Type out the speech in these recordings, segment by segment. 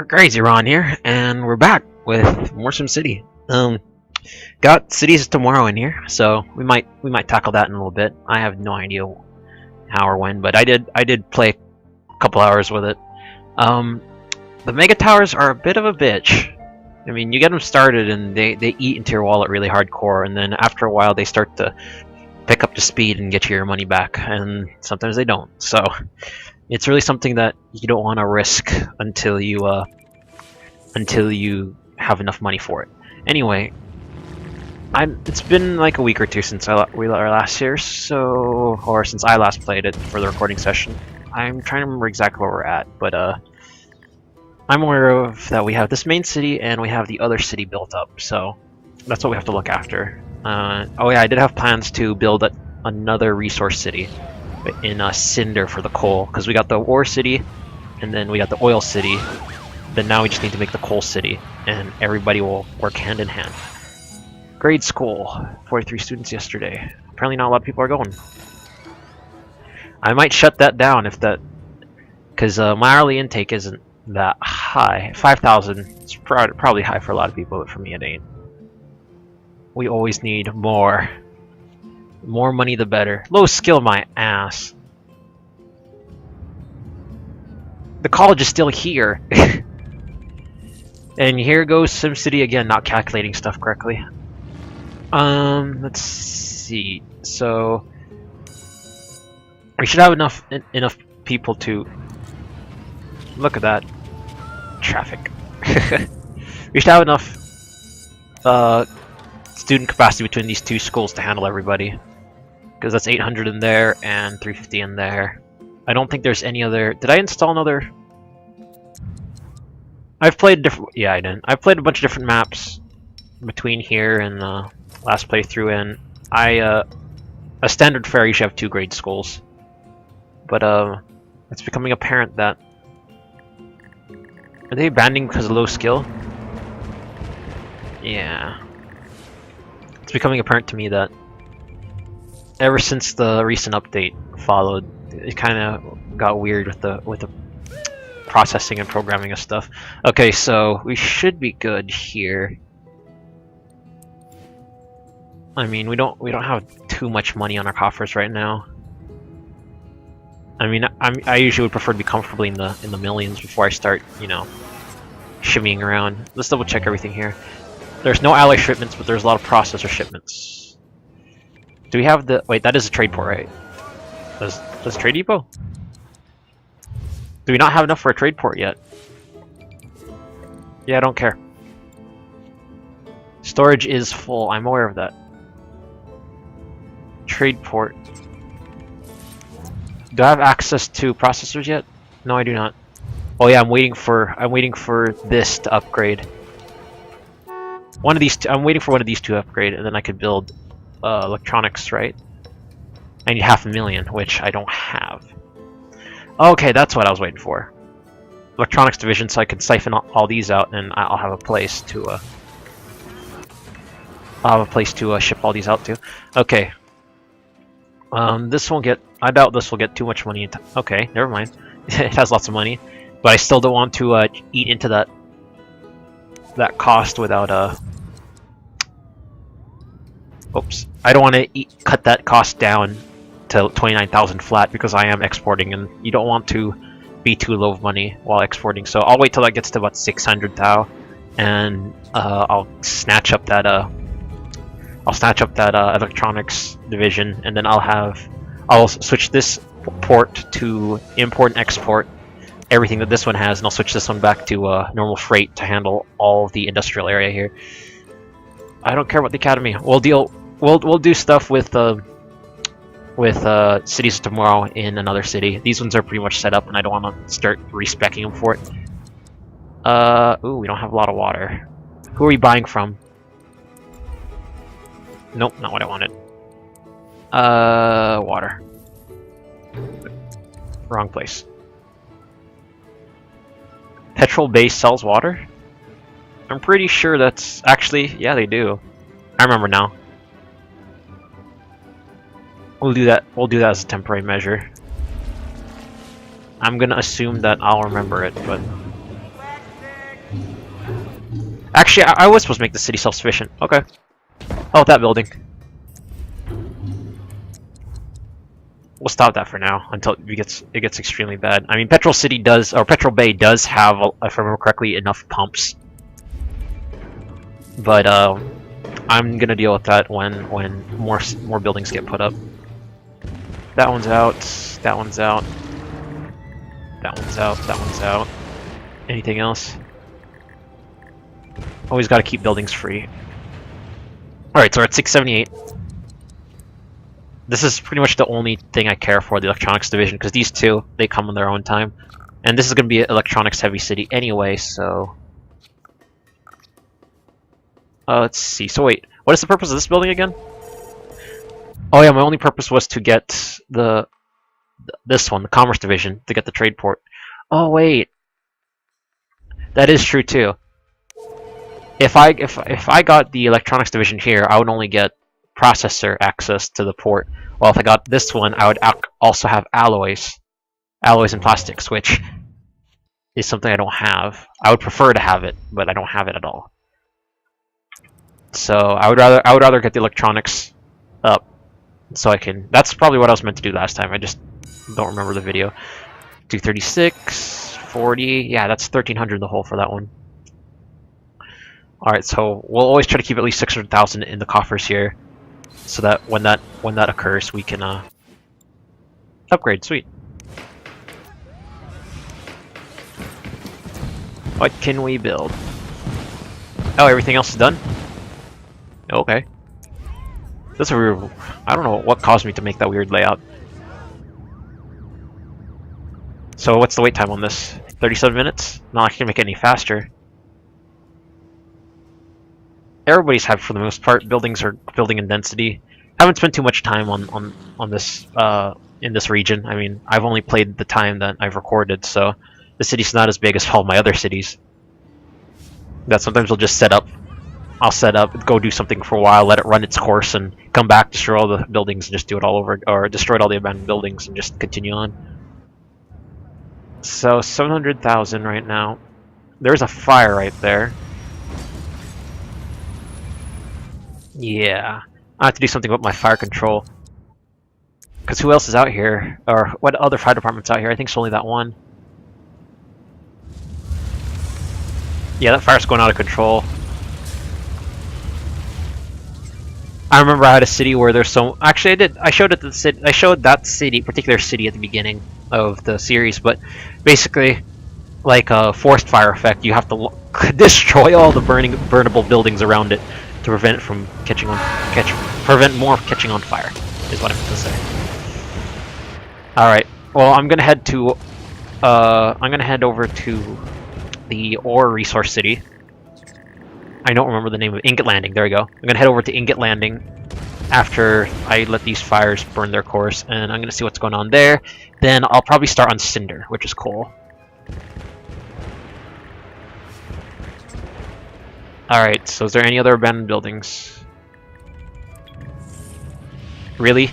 CrazyRonn here, and we're back with more SimCity. Got cities tomorrow in here, so we might tackle that in a little bit. I have no idea how or when, but I did play a couple hours with it. The mega towers are a bit of a bitch. I mean, you get them started and they eat into your wallet really hardcore, and then after a while they start to pick up the speed and get you your money back, and sometimes they don't. So it's really something that you don't want to risk until you have enough money for it. Anyway, it's been like a week or two since we last here, or since I last played it for the recording session. I'm trying to remember exactly where we're at, but I'm aware of that we have this main city and we have the other city built up, so that's what we have to look after. Oh yeah, I did have plans to build another resource city in Cinder for the coal, because we got the ore city and then we got the oil city. Then now we just need to make the coal city, and everybody will work hand in hand. Grade school, 43 students yesterday. Apparently not a lot of people are going. I might shut that down if that, because my hourly intake isn't that high. 5,000 is probably high for a lot of people, but for me it ain't. We always need more. More money the better. Low skill my ass. The college is still here. And here goes SimCity again, not calculating stuff correctly. Let's see. So we should have enough people to look at that traffic. We should have enough student capacity between these two schools to handle everybody, because that's 800 in there and 350 in there. I don't think there's any other. Did I install another? I've played different. Yeah, I didn't. I've played a bunch of different maps between here and last playthrough, and a standard fare usually have 2 grade schools, but it's becoming apparent that are they abandoning because of low skill? Yeah, it's becoming apparent to me that ever since the recent update followed, it kind of got weird with the processing and programming of stuff. Okay, so we should be good here. I mean, we don't have too much money on our coffers right now. I mean, I usually would prefer to be comfortably in the millions before I start, you know, shimmying around. Let's double check everything here. There's no ally shipments, but there's a lot of processor shipments. Do we have the... Wait, that is a trade port, right? Does trade depot? Do we not have enough for a trade port yet? Yeah, I don't care. Storage is full. I'm aware of that. Trade port. Do I have access to processors yet? No, I do not. Oh yeah, I'm waiting for this to upgrade. One of these two, I'm waiting for one of these to upgrade, and then I could build electronics, right? I need 500,000, which I don't have. Okay, that's what I was waiting for. Electronics division, so I can siphon all these out, and I'll have a place to ship all these out to. Okay. This won't get. I doubt this will get too much money. Okay, never mind. It has lots of money, but I still don't want to eat into that cost without Oops. I don't want to cut that cost down to 29,000 flat, because I am exporting, and you don't want to be too low of money while exporting. So I'll wait till that gets to about 600 thou, and I'll snatch up that electronics division, and then I'll switch this port to import and export everything that this one has, and I'll switch this one back to normal freight to handle all of the industrial area here. I don't care about the academy. We'll do stuff with cities tomorrow in another city. These ones are pretty much set up, and I don't want to start respecking them for it. Ooh, we don't have a lot of water. Who are we buying from? Nope, not what I wanted. Water. Wrong place. Petrol base sells water? I'm pretty sure that's actually, yeah, they do. I remember now. We'll do that as a temporary measure. I'm gonna assume that I'll remember it, but Actually, I was supposed to make the city self-sufficient. Okay. How about that building? We'll stop that for now until it gets extremely bad. I mean, Petrol City does, or Petrol Bay does have, if I remember correctly, enough pumps. But I'm gonna deal with that when more buildings get put up. That one's out. That one's out. That one's out. That one's out. Anything else? Always got to keep buildings free. All right, so we're at 678. This is pretty much the only thing I care for, the electronics division, because these two, they come on their own time. And this is going to be an electronics heavy city anyway, so... let's see. So wait, what is the purpose of this building again? Oh yeah, my only purpose was to get this one, the commerce division, to get the trade port. Oh wait. That is true too. If I got the electronics division here, I would only get processor access to the port. Well, if I got this one, I would also have alloys and plastics, which is something I don't have. I would prefer to have it, but I don't have it at all. So I would rather get the electronics up, so I can. That's probably what I was meant to do last time. I just don't remember the video. 236, 40. Yeah, that's 1,300 in the hole for that one. Alright, so we'll always try to keep at least 600,000 in the coffers here, so that when that occurs, we can upgrade. Sweet. What can we build? Oh, everything else is done? Okay. That's a weird... I don't know what caused me to make that weird layout. So what's the wait time on this? 37 minutes? Not like I can make it any faster. Everybody's had, for the most part, buildings are building in density. Haven't spent too much time on this in this region. I mean, I've only played the time that I've recorded, so the city's not as big as all my other cities. That sometimes we'll just set up. I'll set up, go do something for a while, let it run its course, and come back, destroy all the buildings, and just do it all over, or destroy all the abandoned buildings and just continue on. So 700,000 right now. There's a fire right there. Yeah, I have to do something with my fire control. Because who else is out here? Or what other fire department's out here? I think it's only that one. Yeah, that fire's going out of control. I remember I had a city where there's so... Actually, I did. I showed it to the city. I showed that particular city at the beginning of the series, but basically, like a forest fire effect, you have to destroy all the burnable buildings around it to prevent it from prevent more catching on fire, is what I meant to say. Alright, well I'm gonna head over to the ore resource city. I don't remember the name of Ingot Landing, there we go. I'm gonna head over to Ingot Landing after I let these fires burn their course, and I'm gonna see what's going on there. Then I'll probably start on Cinder, which is cool. Alright, so is there any other abandoned buildings? Really?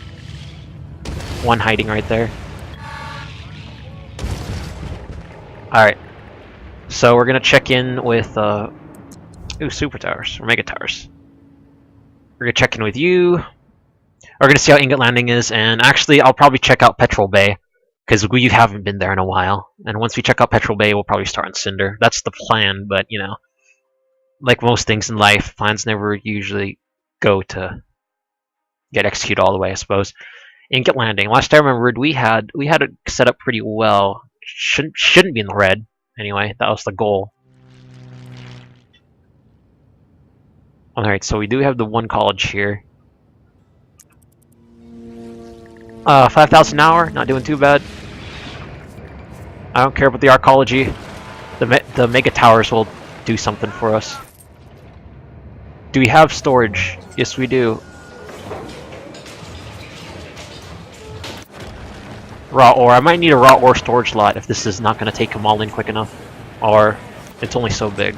One hiding right there. Alright. So we're gonna check in with super towers or mega towers. We're gonna check in with you. We're gonna see how Ingot Landing is, and actually I'll probably check out Petrol Bay, because we haven't been there in a while. And once we check out Petrol Bay, we'll probably start on Cinder. That's the plan, but you know, like most things in life, plans never usually go to get executed all the way, I suppose. Ingot Landing. Last I remembered, we had it set up pretty well. Shouldn't be in the red. Anyway, that was the goal. Alright, so we do have the one college here. 5,000 an hour, not doing too bad. I don't care about the arcology. The mega towers will do something for us. Do we have storage? Yes, we do. Raw ore. I might need a raw ore storage lot if this is not going to take them all in quick enough. Or it's only so big.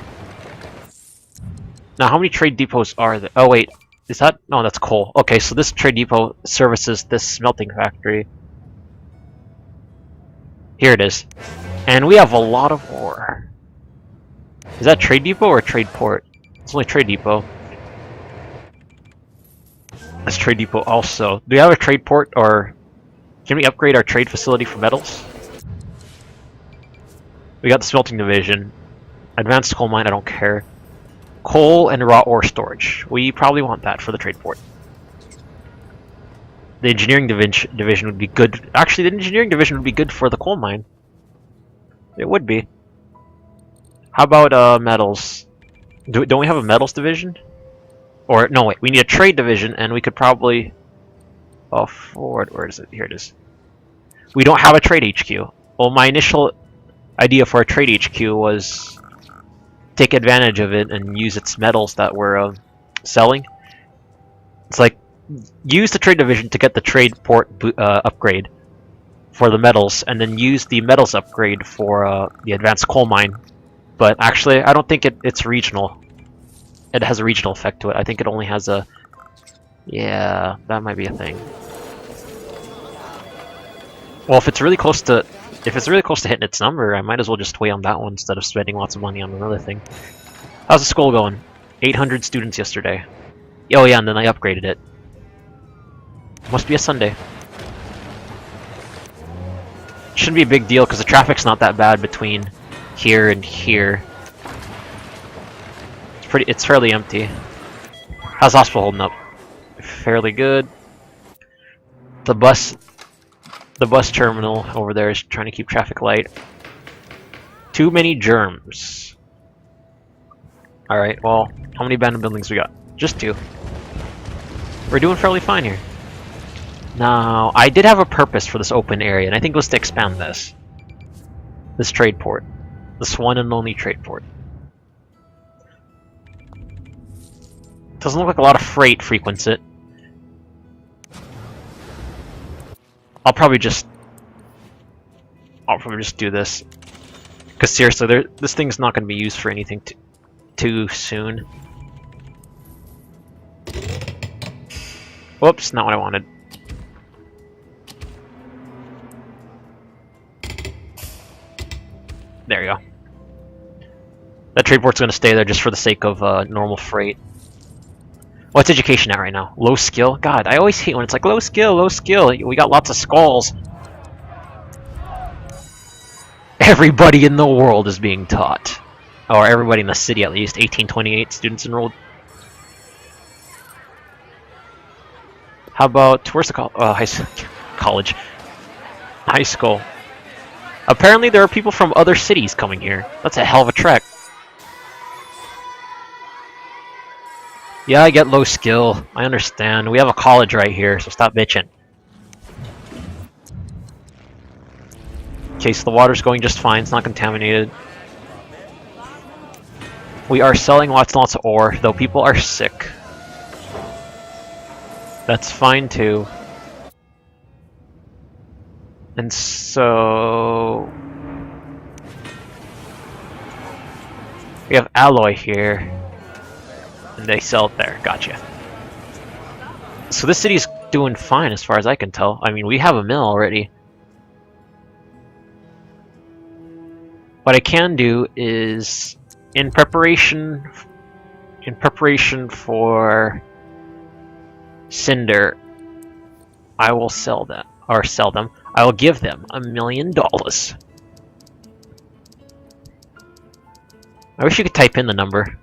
Now, how many trade depots are there? Oh, wait. Is that? No, that's coal. Okay, so this trade depot services this smelting factory. Here it is. And we have a lot of ore. Is that trade depot or trade port? It's only trade depot. That's trade depot also. Do we have a trade port, or can we upgrade our trade facility for metals? We got the smelting division. Advanced coal mine, I don't care. Coal and raw ore storage. We probably want that for the trade port. The engineering division would be good. Actually, the engineering division would be good for the coal mine. It would be. How about metals? Don't we have a metals division? Or no, wait. We need a trade division, and we could probably afford. Where is it? Here it is. We don't have a trade HQ. Well, my initial idea for a trade HQ was take advantage of it and use its metals that we're selling. It's like use the trade division to get the trade port upgrade for the metals, and then use the metals upgrade for the advanced coal mine. But actually, I don't think it's regional. It has a regional effect to it. I think it only has a... Yeah, that might be a thing. Well, if it's really close to hitting its number, I might as well just wait on that one instead of spending lots of money on another thing. How's the school going? 800 students yesterday. Oh yeah, and then I upgraded it. Must be a Sunday. Shouldn't be a big deal because the traffic's not that bad between here and here. It's fairly empty. How's the hospital holding up? Fairly good. The bus terminal over there is trying to keep traffic light. Too many germs. Alright, well, how many abandoned buildings we got? Just 2. We're doing fairly fine here. Now, I did have a purpose for this open area, and I think it was to expand this. This trade port. This one and only trade port. Doesn't look like a lot of freight frequents it. I'll probably just do this. Because seriously, this thing's not going to be used for anything too soon. Whoops, not what I wanted. There you go. That trade port's going to stay there just for the sake of normal freight. What's education at right now? Low skill? God, I always hate when it's like low skill, low skill. We got lots of skulls. Everybody in the world is being taught. Or everybody in the city at least. 1828 students enrolled. How about, where's the college? High school. Apparently there are people from other cities coming here. That's a hell of a trek. Yeah, I get low skill. I understand. We have a college right here, so stop bitching. Okay, so the water's going just fine. It's not contaminated. We are selling lots and lots of ore, though people are sick. That's fine too. And so... we have alloy here. And they sell it there. Gotcha. So this city's doing fine as far as I can tell. I mean, we have a mill already. What I can do is, in preparation for Cinder, I will sell them. I will give them $1 million. I wish you could type in the number.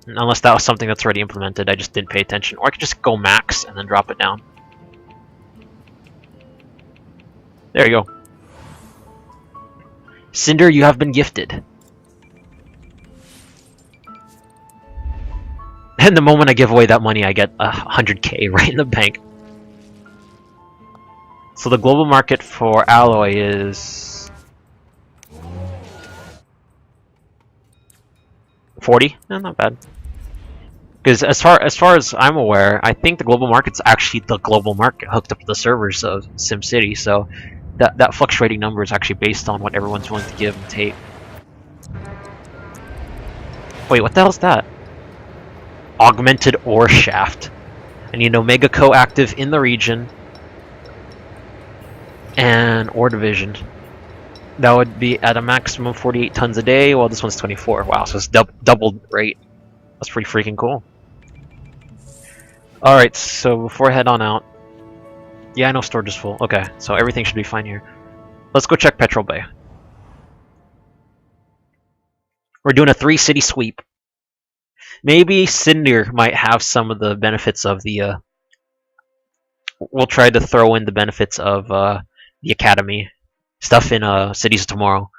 Unless that was something that's already implemented, I just didn't pay attention. Or I could just go max and then drop it down. There you go. Cinder, you have been gifted. And the moment I give away that money, I get 100k right in the bank. So the global market for alloy is 40? No, not bad. Because as far as I'm aware, I think the global market's actually the global market hooked up to the servers of SimCity, so that fluctuating number is actually based on what everyone's willing to give and take. Wait, what the hell's that? Augmented ore shaft. I need an Omega Co active in the region. And ore division. That would be at a maximum 48 tons a day, while this one's 24. Wow, so it's doubled rate. That's pretty freaking cool. Alright, so before I head on out... Yeah, I know storage is full. Okay, so everything should be fine here. Let's go check Petrol Bay. We're doing a 3-city sweep. Maybe Cinder might have some of the benefits of the... We'll try to throw in the benefits of the Academy. Stuff in Cities of Tomorrow.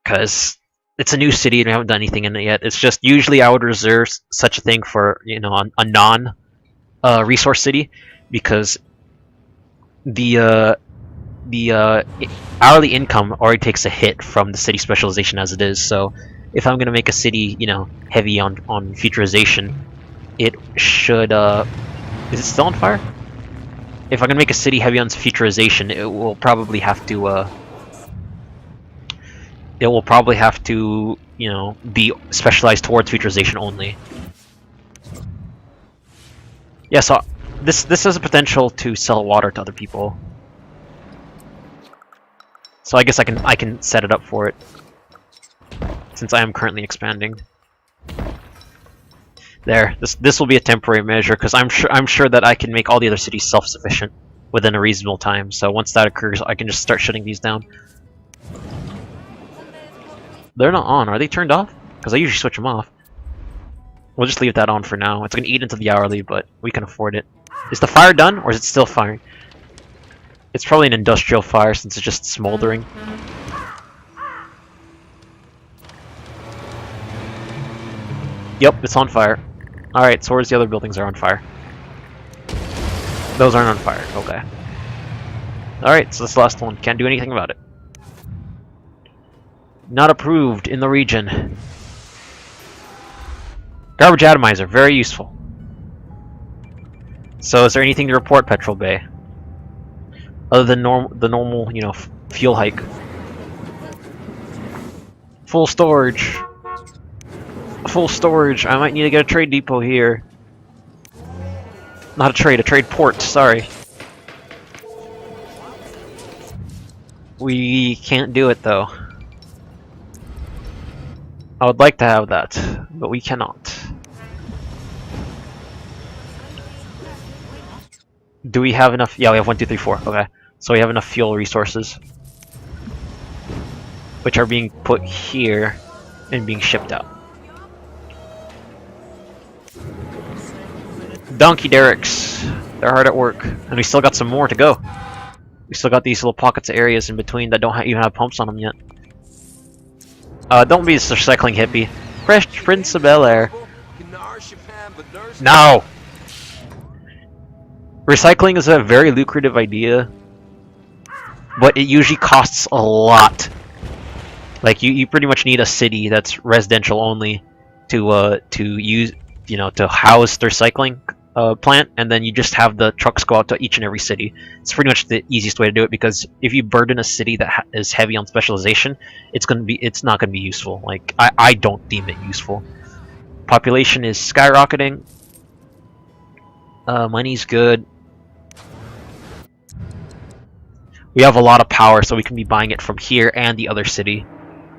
Because it's a new city and we haven't done anything in it yet. It's just usually I would reserve such a thing for, you know, a non-resource city. Because the hourly income already takes a hit from the city specialization as it is. So if I'm going to make a city, you know, heavy on futurization, it should... is it still on fire? If I'm going to make a city heavy on futurization, it will probably have to... you know, be specialized towards futurization only. Yeah, so this has a potential to sell water to other people. So I guess I can set it up for it, since I am currently expanding. There, this will be a temporary measure because I'm sure that I can make all the other cities self-sufficient within a reasonable time. So once that occurs, I can just start shutting these down. They're not on. Are they turned off? Because I usually switch them off. We'll just leave that on for now. It's going to eat into the hourly, but we can afford it. Is the fire done, or is it still firing? It's probably an industrial fire since it's just smoldering. Yep, it's on fire. Alright, so where's the other buildings are on fire? Those aren't on fire. Okay. Alright, so this last one. Can't do anything about it. Not approved in the region. Garbage atomizer, very useful. So is there anything to report, Petrol Bay? Other than the normal, you know, fuel hike. Full storage. Full storage. I might need to get a trade depot here. Not a trade port, sorry. We can't do it though. I would like to have that, but we cannot. Do we have enough? Yeah, we have 1, 2, 3, 4. Okay. So we have enough fuel resources, which are being put here and being shipped out. Donkey derricks. They're hard at work. And we still got some more to go. We still got these little pockets of areas in between that don't even have pumps on them yet. Don't be a recycling hippie. Fresh Prince of Bel-Air. No! Recycling is a very lucrative idea, but it usually costs a lot. Like you pretty much need a city that's residential only to use, you know, to house their recycling plant, and then you just have the trucks go out to each and every city. It's pretty much the easiest way to do it, because if you burden a city that is heavy on specialization, it's not gonna be useful. Like I don't deem it useful. Population is skyrocketing. Money's good. We have a lot of power, so we can be buying it from here and the other city.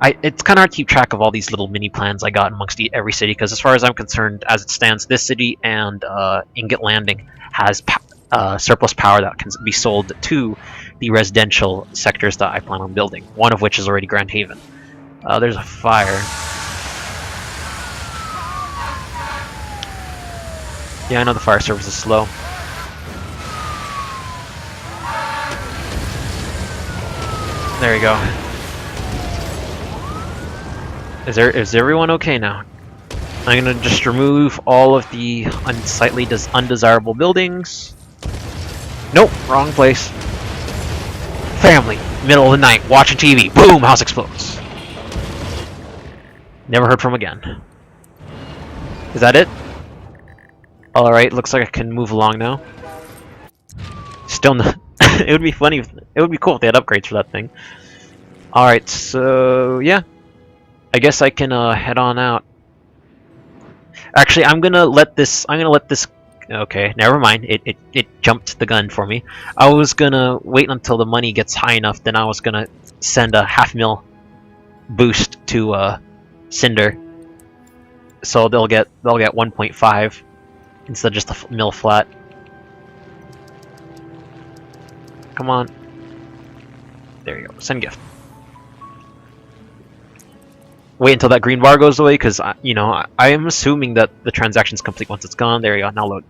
It's kind of hard to keep track of all these little mini plans I got amongst every city, because as far as I'm concerned, as it stands, this city and Ingot Landing has surplus power that can be sold to the residential sectors that I plan on building, one of which is already Grand Haven. There's a fire. Yeah, I know the fire service is slow. There you go. Is everyone okay now? I'm gonna just remove all of the unsightly, undesirable buildings. Nope, wrong place. Family, middle of the night, watching TV. Boom, house explodes. Never heard from again. Is that it? Alright, looks like I can move along now. Still not. It would be funny if, it would be cool if they had upgrades for that thing. Alright, so yeah. I guess I can head on out. Actually, I'm gonna let this Okay, never mind. It jumped the gun for me. I was gonna wait until the money gets high enough, then I was gonna send a half-mil boost to Cinder, so they'll get 1.5 instead of just a mil flat. Come on. There you go. Send gift. Wait until that green bar goes away, because I am assuming that the transaction's complete once it's gone. There you go. Now load.